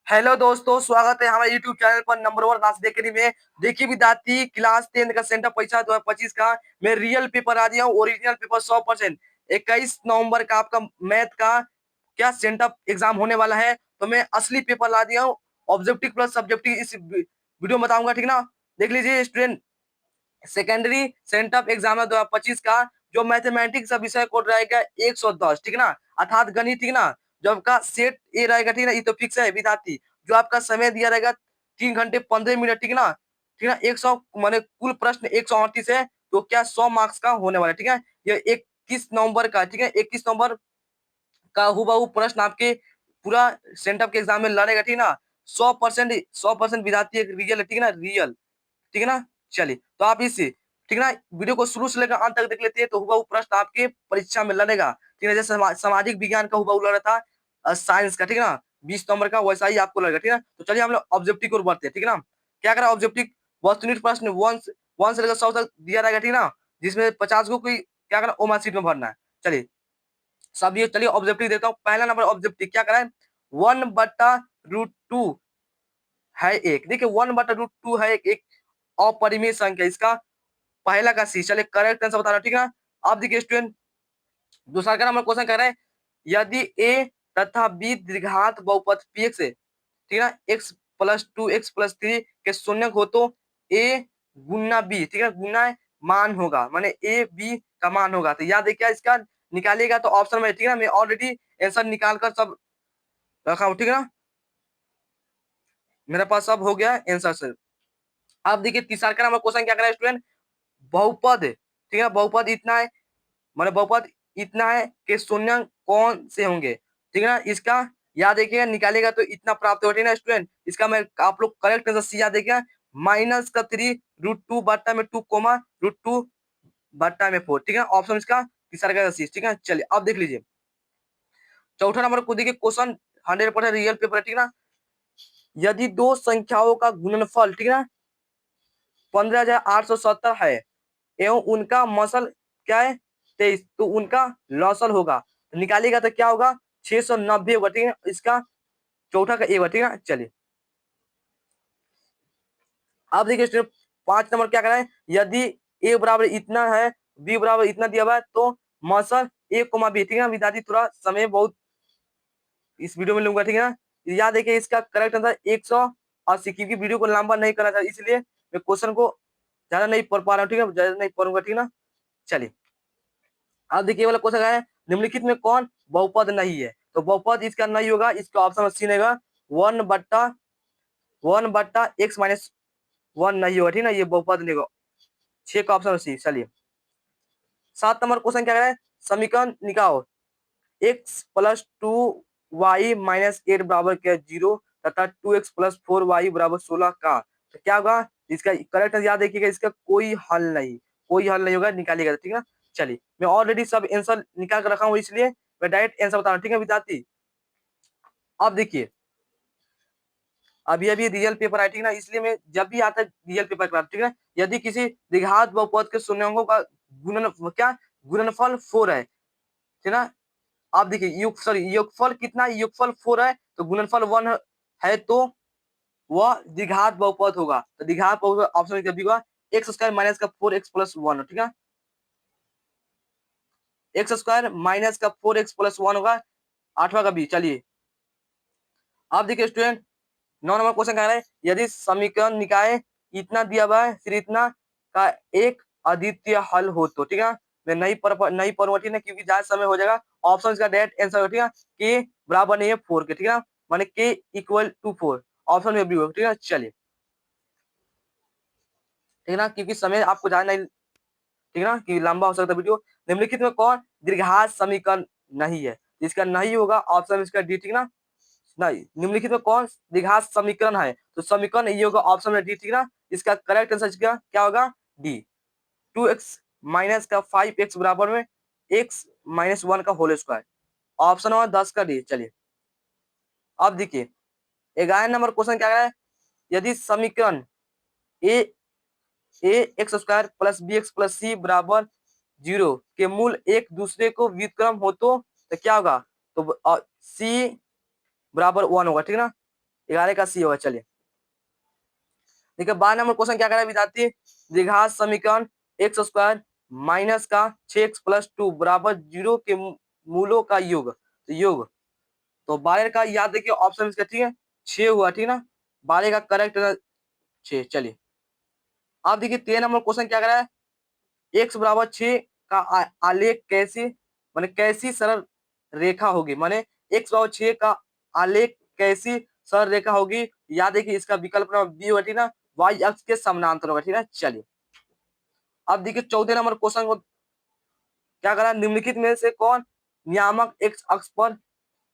Hello दोस्तों, स्वागत है हमारे यूट्यूब चैनल पर नंबर वन क्लास देखने में। देखिए विद्यार्थी, क्लास 10 का सेंटर परीक्षा 2025 का मैं रियल पेपर आ दिया हूँ। Original paper 100%। 21 नवंबर का आपका मैथ का क्या सेंटर एग्जाम होने वाला है, तो मैं असली पेपर ला दिया हूँ। ऑब्जेक्टिव प्लस सब्जेक्टिव इस वीडियो में बताऊंगा, ठीक ना। देख लीजिए स्टूडेंट, सेकेंडरी सेंटर एग्जाम है 2025 का। जो मैथमेटिक्स का विषय कोड रहेगा 110, ठीक ना, अर्थात गणित, ठीक ना। जो आपका सेट ए रहेगा, ठीक ना, ये तो फिक्स है विद्यार्थी। जो आपका समय दिया रहेगा 3 घंटे 15 मिनट, ठीक ना। ठीक ना, 100 माने कुल प्रश्न 138 है, तो क्या 100 मार्क्स का होने वाला है, ठीक है। ये 21 नवंबर का, ठीक है, 21 नवंबर का हुबहू प्रश्न आपके पूरा सेंटर के एग्जाम में लड़ेगा, ठीक ना। 100% विद्यार्थी एक रियल है, ठीक है ना, रियल, ठीक है ना। चलिए, तो आप इस, ठीक ना, वीडियो को शुरू से लेकर अंत तक देख लेते हैं, तो हुबहू प्रश्न आपके परीक्षा में लड़ेगा, ठीक है। जैसे सामाजिक विज्ञान का हुबहू लड़ा था साइंस का, ठीक है ना, 20 नवंबर का, वैसा ही आपको लगेगा, ठीक है ना। तो चलिए हम लोग ऑब्जेक्टिव को बढ़ते हैं, ठीक है ना। क्या करा ऑब्जेक्टिव, वस्तुनिष्ठ प्रश्न वन से लेकर 100 तक दिया रहेगा, ठीक है ना, जिसमें 50 को कोई क्या करना, ओमा सीट में भरना है। चलिए सब ये, चलिए ऑब्जेक्टिव देता हूँ। पहला नंबर ऑब्जेक्टिव क्या करा है, 1/√2 है एक। देखिए 1/√2 है एक अपरिमेय संख्या, इसका पहला का सी। चलिए करेक्ट आंसर बता रहा हूँ, ठीक है ना। अब देखिए स्टूडेंट, दूसरा का नंबर क्वेश्चन कर रहे हैं, यदि ए तथा बी द्विघात बहुपद पीएक्स है, ठीक है ना, x+2 x+3 के शून्य हो, तो ए गुना बी, ठीक है, गुना मान होगा, माने ए बी का मान होगा। तो याद है क्या, इसका निकालिएगा तो ऑप्शन में, ठीक है ना, मैं ऑलरेडी आंसर निकाल कर सब रखा हूँ, ठीक है ना, मेरे पास सब हो गया आंसर से। अब देखिए तीसरा का नंबर क्वेश्चन क्या करा है स्टूडेंट, बहुपद, ठीक है, बहुपद इतना है, मतलब बहुपद इतना है कि शून्य कौन से होंगे, ठीक है ना। इसका याद देखिएगा, निकालेगा तो इतना प्राप्त होगा, ठीक है ना स्टूडेंट। इसका मैं आप लोग करेक्ट आंसर सी याद देखिएगा, -3√2/2 √2/4, ठीक है, ऑप्शन इसका तीसरा का सी, ठीक है। चलिए अब देख लीजिए चौथा नंबर को, देखिए क्वेश्चन 100% रियल पेपर है, ठीक है ना। यदि दो संख्याओं का गुणनफल, ठीक है ना, 15,870 है एवं उनका मसल क्या है 23, तो उनका लॉसल होगा, तो निकालिएगा तो क्या होगा 690 होगा, ठीक है। इसका चौथा का ए होगा, ठीक है। चलिए अब देखिए स्टूडेंट, 5 नंबर क्या करा है, यदि ए बराबर इतना है, बी बराबर इतना दिया हुआ है, तो मसल ए कोमा बी, ठीक है। विद्यार्थी थोड़ा समय बहुत इस वीडियो में लूंगा, ठीक है ना। याद देखिए इसका करेक्ट आंसर 180, क्योंकि वीडियो को लंबा नहीं करना था, इसलिए मैं क्वेश्चन को ज्यादा नहीं पढ़ पा रहा हूँ, ठीक है, ज्यादा नहीं पढ़ूंगा, ठीक है ना। चलिए अब देखिए वाला क्वेश्चन है, निम्नलिखित में कौन बहुपद नहीं है, तो बहुपद इसका नहीं होगा, इसका ऑप्शन सी रहेगा, 1/1/x-1 नहीं होगा, ठीक है ना, ये बहुपद नहीं होगा, 6 का ऑप्शन सी। चलिए 7 नंबर क्वेश्चन क्या है, समीकरण निकालो, x+2y-8 बराबर क्या 0 तथा 2x+4y बराबर 16 का, तो क्या होगा इसका करेक्ट याद देखिएगा, इसका कोई हल नहीं होगा, निकालिएगा, ठीक है ना। चलिए मैं ऑलरेडी सब आंसर निकाल कर रखा हूँ, इसलिए मैं डायरेक्ट आंसर बता रहा हूँ, ठीक है विद्यार्थी। अब देखिए अभी अभी रियल पेपर है, ठीक है ना, इसलिए मैं जब भी आता है रियल पेपर कराता हूं, ठीक है। यदि किसी द्विघात बहुपद के शून्यंकों का गुणनफल 4 है, ठीक है ना। आप देखिए योगफल कितना है, योगफल 4 है, तो गुणनफल 1 है, तो वह द्विघात बहुपद होगा, तो द्विघात बहुपद ऑप्शन कभी होगा x² - 4x+1, ठीक है, x² - 4x+1 होगा, 8वां का बी। चलिए अब देखिए स्टूडेंट, 9 नंबर क्वेश्चन कह रहा है, यदि समीकरण निकाय इतना दिया हुआ है फिर इतना का एक अद्वितीय हल हो, तो ठीक है। मैं नहीं पढ़ूंगा, ठीक है, क्योंकि ज्यादा समय हो जाएगा। ऑप्शन का डायरेक्ट आंसर हो, ठीक है, के बराबर नहीं है 4 के, ठीक है, माने के इक्वल टू 4, ऑप्शन में भी होगा, ठीक है। चलिए ठीक है ना, क्योंकि समय आपको ज्यादा नहीं, ठीक है ना, कि लंबा हो सकता है वीडियो। निम्नलिखित में कौन द्विघात समीकरण नहीं है, इसका नहीं होगा, ऑप्शन इसका डी, ठीक है ना। नहीं, निम्नलिखित में कौन द्विघात समीकरण है, तो समीकरण ये होगा, ऑप्शन में डी, ठीक है ना। इसका करेक्ट आंसर क्या होगा डी, 2x - 5x बराबर में x-1 का होल स्क्वायर, ऑप्शन नंबर 10 का डी। चलिए अब देखिए 11 नंबर क्वेश्चन क्या है, यदि समीकरण ए ax² + bx + c बराबर 0 के मूल एक दूसरे को व्युत्क्रम हो, तो क्या होगा, तो सी बराबर 1 होगा, ठीक है ना। 11 का सी होगा। चलिए देखिए 12 नंबर क्वेश्चन क्या कह रहा है विद्यार्थी, द्विघात समीकरण एक्स स्क्वायर माइनस का 6x प्लस 2 बराबर 0 के मूलों का योग, तो योग तो 12 का याद देखिए ऑप्शन इसका ठीक है 6 हुआ, ठीक ना, 12 का करेक्ट 6। चलिए अब देखिए 13 नंबर क्वेश्चन क्या कर रहा है, x बराबर 6 का आलेख कैसी माने कैसी सरल रेखा होगी, माने x बराबर 6 का आलेख कैसी सरल रेखा होगी, याद देखिए इसका विकल्प नंबर बी होगा, ठीक ना, y अक्ष के समानांतर होगा, ठीक है। चलिए अब देखिए 14 नंबर क्वेश्चन को क्या करा, निम्नलिखित में से कौन नियामक x अक्ष पर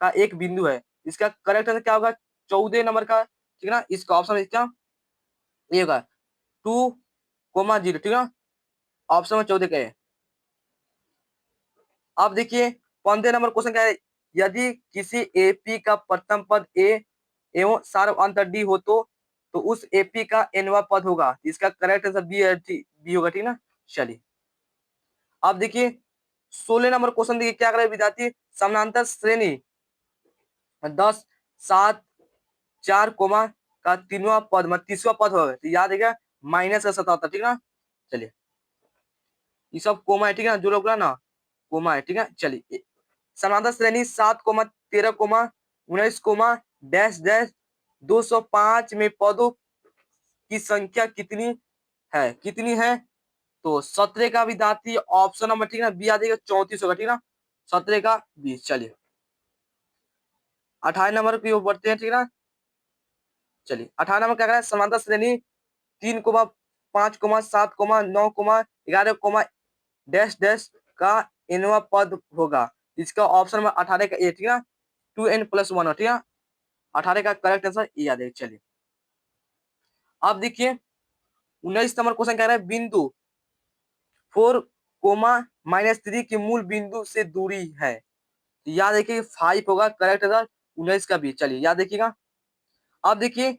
का एक बिंदु है, इसका करेक्ट आंसर क्या होगा 14 नंबर का, ठीक ना, इसका ऑप्शन इसका ये होगा 2,0, ठीक है, ऑप्शन में 14 का है। अब देखिए 15 नंबर क्वेश्चन क्या है, यदि किसी एपी का प्रथम पद ए एवं सार्व अंतर डी हो तो उस एपी का एनवा पद होगा, इसका करेक्ट आंसर बी होगा, ठीक ना। चलिए अब देखिए 16 नंबर क्वेश्चन देखिए क्या करे विद्यार्थी, समानांतर श्रेणी 10 7 4 कोमा का तीनवा पद मतलब तीसवा पद होगा, तो याद है माइनस का 77, ठीक ना। चलिए ये सब कोमा है, ठीक है, जो लोग ना कोमा है, ठीक है। चलिए समांतर श्रेणी 7 comma 13 comma 19 comma dash dash 205 में पदों की संख्या कितनी है तो 17 का विद्यार्थी ऑप्शन नंबर, ठीक है, बी आ जाएगा 34 होगा, ठीक ना, 17 का बी। चलिए 18 नंबर की ओर बढ़ते हैं, ठीक ना। चलिए 18 नंबर क्या करें, समांतर श्रेणी 3 comma 5 comma 7 comma 9 comma 11 comma dash dash का एनवा पद होगा, इसका ऑप्शन में 18 का ए, ठीक है, 2n+1, ठीक है, 18 का करेक्ट आंसर ए आ जाएगा। चलिए अब देखिए 19 नंबर क्वेश्चन कह रहा है बिंदु 4, -3 की मूल बिंदु से दूरी है, तो याद देखिए 5 होगा करेक्ट आंसर 19 का भी। चलिए याद देखिएगा अब देखिए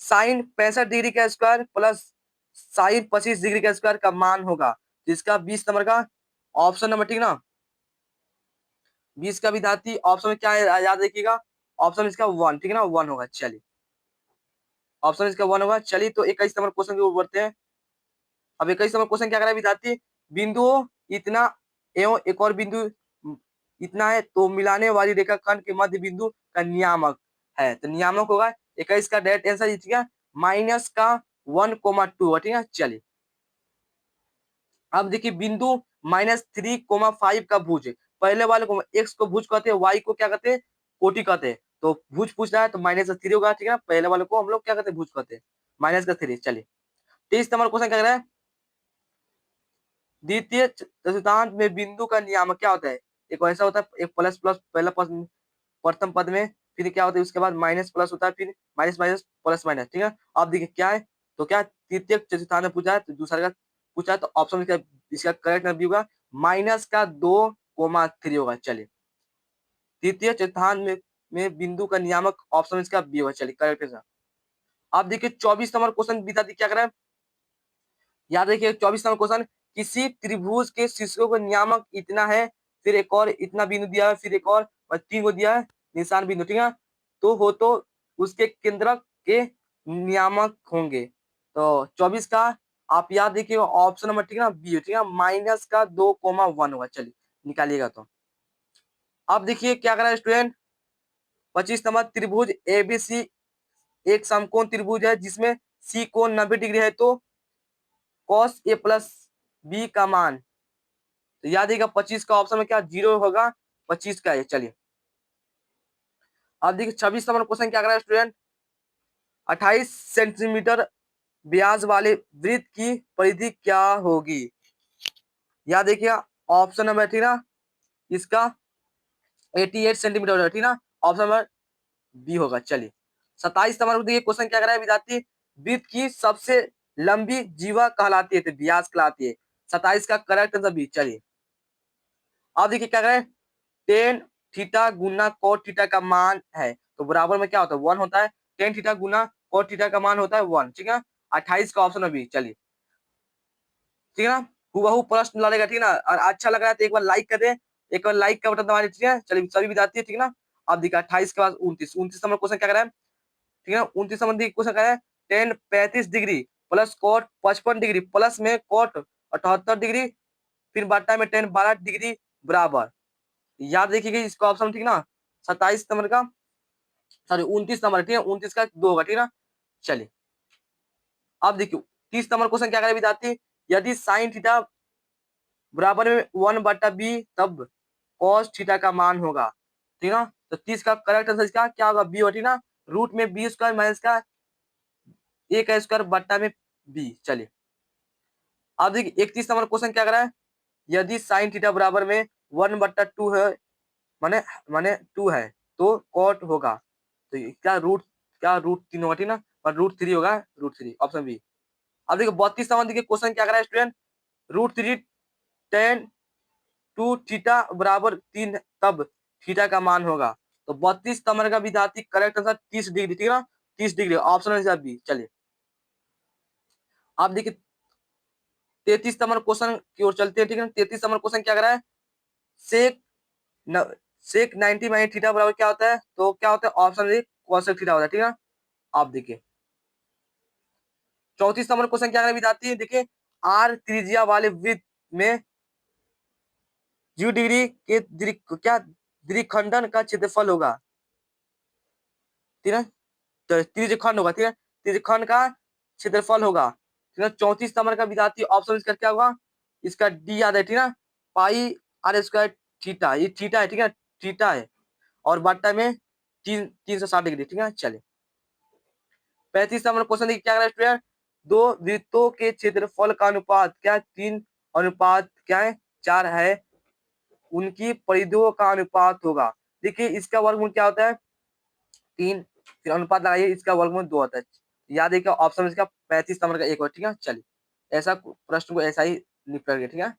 साइन 65 डिग्री का स्क्वायर प्लस साइन 25 डिग्री का स्क्वायर का मान होगा, जिसका 20 नंबर का ऑप्शन नंबर, ठीक ना, 20 का विद्यार्थी ऑप्शन में क्या है याद रखिएगा, ऑप्शन इसका 1, ठीक है ना, 1 होगा। चलिए ऑप्शन इसका 1 होगा। चलिए तो 21 नंबर क्वेश्चन के ऊपर बढ़ते हैं। अब 21 नंबर क्वेश्चन क्या कर रहा है विद्यार्थी, बिंदु इतना एवं एक और बिंदु इतना है तो मिलाने वाली रेखाखंड के मध्य बिंदु का नियामक है, तो नियामक होगा 21 का डायरेक्ट आंसर, ठीक है, माइनस का 1,2, ठीक है। चलिए अब देखिए बिंदु -3,5 का भुज, पहले वाले को एक्स को भुज कहते हैं, वाई को क्या कहते हैं कोटि कहते हैं, तो भुज पूछ रहा है तो -3 होगा, ठीक है, पहले वाले को हम लोग क्या कहते हैं भुज कहते हैं, -3। चलिए 23 नंबर क्वेश्चन क्या कह रहा है, द्वितीय चतुर्थांश में बिंदु का नियामक क्या होता है, एक ऐसा होता है एक प्लस प्लस पहला पद प्रथम पद में, फिर क्या होता है उसके बाद माइनस प्लस होता है, फिर माइनस माइनस प्लस माइनस, ठीक है। अब देखिए क्या है, तो क्या तृतीय चतुर्थांश में पूछा है तो दूसरा का पूछा है, तो ऑप्शन इसका करेक्ट आंसर होगा -2,3 होगा। चलिए तृतीय चतुर्थांश में बिंदु का नियामक ऑप्शन इसका बी होगा। चलिए करेक्ट आंसर। अब देखिए 24 नंबर क्वेश्चन विद्यार्थी क्या करें, याद रखिए 24 नंबर क्वेश्चन, किसी त्रिभुज के शीर्षों का नियामक इतना है, फिर एक और इतना बिंदु दिया है, फिर एक और 3 को दिया है निशान बिंदु, ठीक है, तो हो तो उसके केंद्रक के नियामक होंगे, तो 24 का आप याद देखिए ऑप्शन नंबर, ठीक है ना, बी, ठीक है, -2,1 होगा। चलिए निकालिएगा तो अब देखिए क्या कर रहा है स्टूडेंट, 25 नंबर त्रिभुज एबीसी एक समकोण त्रिभुज है जिसमें सी कोण 90 डिग्री है, तो cos a प्लस बी का मान, तो याद रखिएगा 25 का ऑप्शन में क्या 0 होगा, 25 का है। चलिए अब देखिए 26 नंबर क्वेश्चन क्या कर रहा है स्टूडेंट, 28 सेंटीमीटर व्यास वाले वृत्त की परिधि क्या होगी, याद देखिएगा ऑप्शन नंबर, ठीक ना, इसका 88 सेंटीमीटर होगा, ठीक ना, ऑप्शन नंबर बी होगा। चलिए 27 नंबर देखिए क्वेश्चन क्या कर रहा है विद्यार्थी, वृत्त की सबसे लंबी जीवा कहलाती है, तो व्यास कहलाती है, 27 का करेक्ट आंसर बी। चलिए अब देखिए क्या करें, टेन थीटा गुना कोट थीटा का मान है, तो बराबर में क्या होता है 1 होता है, टेन थीटा गुना कोट थीटा का मान होता है 1, ठीक है, 28 का ऑप्शन है बी। चलिए ठीक है ना, हूबहू प्रश्न लड़ेगा, ठीक है ना, और अच्छा लग रहा है तो एक बार लाइक कर दे, एक बार लाइक का बटन दबा दीजिए। चलिए सभी विद्यार्थी, ठीक है ना। अब देखिए 28 के बाद 29 नंबर क्वेश्चन क्या कर रहा है, ठीक है। 29 नंबर देखिए क्वेश्चन क्या है, tan 35 degree plus cot 55 degree plus में कॉट 78 डिग्री फिर बट्टा में टेन 12 डिग्री बराबर। याद रखिएगा इसका ऑप्शन, ठीक ना। 27 नंबर का, सॉरी 29 नंबर, ठीक है, 29 का 2 होगा, ठीक ना। चलिए अब देखिए 30 नंबर क्वेश्चन क्या करें विद्यार्थी, यदि साइन थीटा बराबर में 1/b तब कॉस थीटा का मान होगा, ठीक ना। तो 30 का करेक्ट आंसर इसका क्या होगा, बी होगा, ठीक ना। रूट में बी स्क्वायर माइनस का ए का स्क्वायर बट्टा में बी। चलिए अब देखिए 31 नंबर क्वेश्चन क्या कर रहा है, यदि साइन थीटा बराबर में 1/2 है, माने माने 2 है तो कॉट होगा, तो क्या रूट 3 होगा, ठीक ना, और रूट 3 होगा, रूट 3 ऑप्शन बी। अब देखिए 32 नंबर देखिए क्वेश्चन क्या कर रहा है student, root 3 tan two theta बराबर 3 तब थीटा का मान होगा। तो 32 नंबर का विद्यार्थी करेक्ट आंसर 30 डिग्री, ठीक है ना, 30 डिग्री ऑप्शन आंसर बी। चलिए आप देखिए 33 नंबर क्वेश्चन की ओर चलते हैं, ठीक है। 33 नंबर क्वेश्चन क्या कर रहा है, सेक न, सेक 90 माइनस थीटा बराबर क्या होता है, तो क्या होता है ऑप्शन ए कोसेक थीटा होता है, ठीक है। आप देखिए 34 नंबर क्वेश्चन क्या कर रहा है विद्यार्थी, देखिए आर त्रिज्या वाले वृत्त में 0 डिग्री के क्या द्विखंडन का क्षेत्रफल होगा, ठीक है। तो त्रिज्यखंड होगा, ठीक है, त्रिज्यखंड का क्षेत्रफल होगा, ठीक है। 34 नंबर का विद्यार्थी ऑप्शन इसका क्या होगा, इसका डी याद है, ठीक है, पाई आर स्क्वायर थीटा, ये थीटा है, ठीक है, थीटा है, और बट्टा में 360 डिग्री, ठीक है। चलिए 35 नंबर क्वेश्चन देखिए क्या कर रहा है स्टूडेंट, दो वृत्तों के क्षेत्रफल का अनुपात क्या 3 अनुपात क्या है 4 है, उनकी परिधियों का अनुपात होगा। देखिए इसका वर्गमूल क्या होता है 3, फिर अनुपात लगाइए, इसका वर्गमूल 2 होता है। याद है क्या ऑप्शन इसका 35 नंबर का एक और, ठीक है। चलिए ऐसा प्रश्न को ऐसा ही निपटा गया, ठीक है।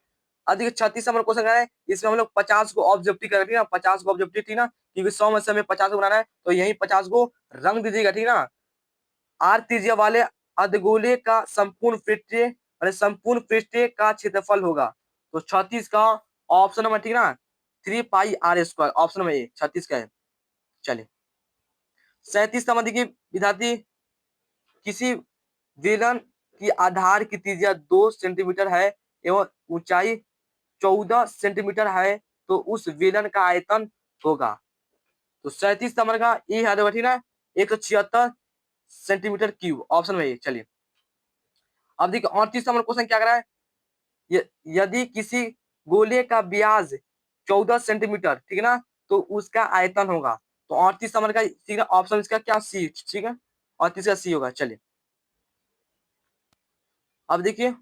अब देखिए 36 नंबर क्वेश्चन है, इसमें हम लोग 50 को ऑब्जेक्टिव करेंगे, ठीक है, 50 को ऑब्जेक्टिव, ठीक ना, क्योंकि 100 में से हमें 50 को बनाना है, तो यही 50 को रंग दीजिएगा, ठीक ना। आर त्रिज्या वाले अर्धगोले का संपूर्ण पृष्ठीय और संपूर्ण पृष्ठीय का क्षेत्रफल होगा। तो 36 का ऑप्शन नंबर, ठीक ना, 3 pi R square option number A 36 का है। चलिए 37 नंबर देखिए विद्यार्थी, किसी बेलन की आधार की त्रिज्या 2 सेंटीमीटर है एवं ऊंचाई 14 सेंटीमीटर है, तो उस बेलन का आयतन होगा। तो 37 नंबर का ए याद होगा, ठीक ना, 176 सेंटीमीटर क्यूब ऑप्शन में। चलिए अब देखिए 38 नंबर क्वेश्चन क्या कर रहा है, यदि किसी गोले का व्यास 14 सेंटीमीटर, ठीक है ना, तो उसका आयतन होगा। तो 38 नंबर का, ठीक है, ऑप्शन इसका क्या सी, ठीक है, 38 का सी होगा। चलिए अब देखिए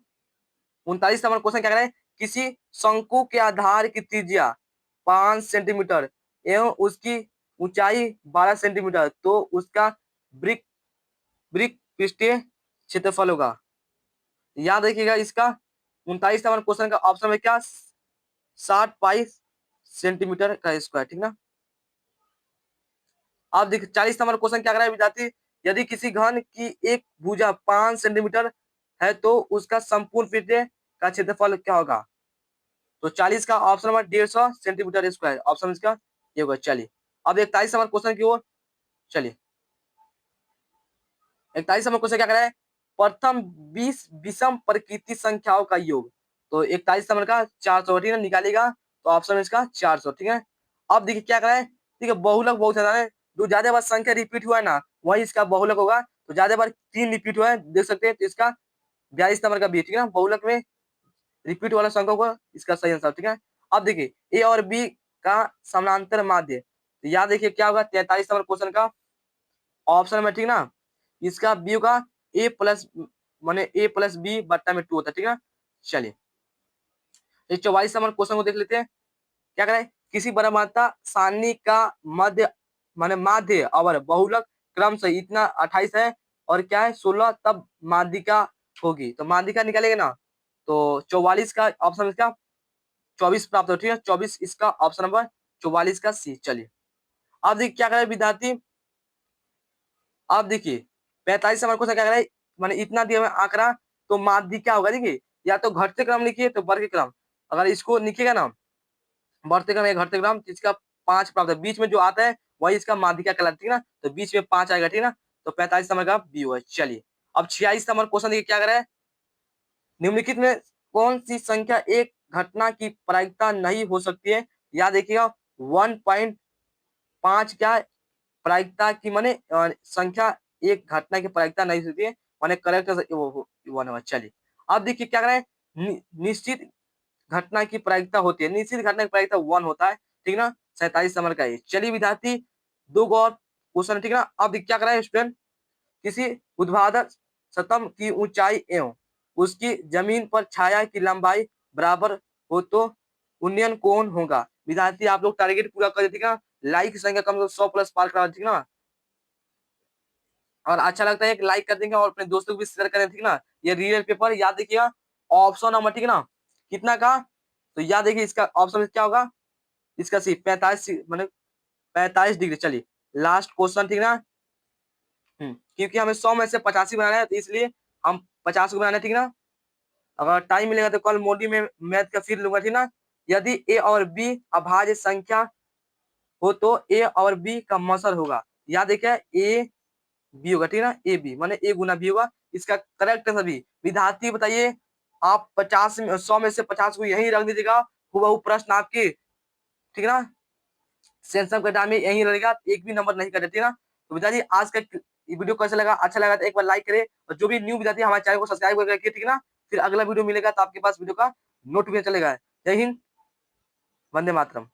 39 नंबर क्वेश्चन क्या कर रहा है, किसी शंकु के आधार की त्रिज्या 5 सेंटीमीटर एवं उसकी ऊंचाई 12 सेंटीमीटर, तो उसका ब्रिक ब्रिक पृष्ठीय क्षेत्रफल होगा। याद रखिएगा इसका 39 नंबर क्वेश्चन का ऑप्शन में क्या 60 पाई सेंटीमीटर का स्क्वायर, ठीक ना। अब देखिए 40 नंबर क्वेश्चन क्या कर रहा है विद्यार्थी, यदि किसी घन की एक भुजा 5 सेंटीमीटर है तो उसका संपूर्ण पृष्ठीय का क्षेत्रफल क्या होगा। तो 40 का option number 150 centimetre square option इसका ये होगा। चलिए अब 41 नंबर क्वेश्चन की ओर चलिए 41 नंबर क्वेश्चन क्या कर रहा है, प्रथम 20 विषम प्रकृति संख्याओं का योग। तो 41 नंबर का 400, ठीक है, निकालेगा, तो ऑप्शन इसका 400, ठीक है। अब देखिए क्या कर रहा है, ठीक है, बहुलक बहुत ज्यादा है, जो ज्यादा बार संख्या रिपीट हुआ है ना वही इसका बहुलक होगा, तो ज्यादा बार 3 रिपीट हुआ है देख सकते हैं, तो इसका 42 नंबर का बी, ठीक है ना, बहुलक में रिपीट वाला संख्या होगा इसका सही आंसर, ठीक है। अब देखिए ए और बी का समानांतर माध्य, तो याद देखिए क्या होगा 43 नंबर क्वेश्चन का ऑप्शन में, ठीक ना, इसका बी होगा ए प्लस माने ए प्लस बी बट्टा में 2 होता है, ठीक है। चलिए ये 44 नंबर क्वेश्चन को देख लेते हैं क्या करें, किसी बरामदा सारणी का मध्य माने माध्य और बहुलक क्रम से इतना 28 है और क्या है 16, तब माध्यिका होगी। तो माध्यिका निकालेगा ना, तो 44 का ऑप्शन इसका 24 प्राप्त हो, ठीक है, 24 इसका ऑप्शन नंबर 44 का सी। चलिए अब देखिए क्या करें विद्यार्थी, अब देखिए 45 नंबर क्वेश्चन क्या करें, माने इतना दिया हुआ आंकड़ा, तो माध्य क्या होगा, देखिए या तो घटते क्रम लिखिए तो वर्ग क्रम, अगर इसको लिखिएगा ना बढ़ते क्रम या घटते क्रम, इसका 5 प्राप्त है, बीच में जो आता है वही इसका माध्यिका कहलाता है, ठीक है ना, तो बीच में 5 आएगा, ठीक है ना, तो 45 नंबर का बी होगा। चलिए अब 46 नंबर क्वेश्चन देखिए क्या कर रहा है। निम्नलिखित में कौन सी संख्या एक घटना की प्रायिकता नहीं हो सकती है। याद देखिएगा 1.5 क्या है? प्रायिकता की माने संख्या एक घटना की प्रायिकता नहीं हो सकती है, माने करेक्ट वो वन होगा। चलिए अब देखिए क्या कर रहे हैं। निश्चित घटना की प्रायिकता होती है, निश्चित घटना की प्रायिकता 1 होता है, ठीक ना। 47 नंबर का ये। चलिए विद्यार्थी दो और क्वेश्चन, ठीक ना। अब क्या कर रहा है स्टूडेंट, किसी ऊर्ध्वाधर सतह की ऊंचाई एवं उसकी जमीन पर छाया की लंबाई बराबर हो तो उन्नयन कौन होगा। विद्यार्थी आप लोग टारगेट पूरा कर देते, ठीक ना। लाइक की संख्या कम से कम 100 प्लस पार करा, ठीक ना। और अच्छा लगता है एक लाइक कर देंगे और अपने दोस्तों को भी शेयर करें, ठीक ना। ये रियल पेपर याद देखिएगा ऑप्शन नंबर, ठीक ना, कितना का। तो याद देखिए इसका ऑप्शन क्या होगा, इसका सी 45 मतलब 45 डिग्री। चलिए लास्ट क्वेश्चन, ठीक ना। क्योंकि हमें 100 में से 85 बनाना है, तो इसलिए हम 50 को बनाना है, ठीक ना। अगर टाइम मिलेगा तो कल मॉर्निंग में मैथ का फिर लूंगा, ठीक ना। यदि ए और बी अभाज्य संख्या हो तो ए और बी का मसर होगा। याद देखिए ए बी होगा, ठीक ना। ए बी माने ए गुना बी होगा। इसका करेक्ट आंसर बी। विद्यार्थी बताइए आप 50 में 100 में से 50 को यहीं रख दीजिएगा, हुबहू प्रश्न आपके, ठीक ना। सेंसम का टाइम में यहीं रहेगा, एक भी नंबर नहीं कटे, ठीक ना। तो विद्यार्थी आज का वीडियो कैसा लगा, अच्छा लगा तो एक बार लाइक करें, और जो भी न्यू विद्यार्थी हमारे चैनल को सब्सक्राइब करके रखिए, ठीक ना। फिर अगला वीडियो मिलेगा तो आपके पास वीडियो का नोटिफिकेशन चलेगा। जय हिंद, वंदे मातरम।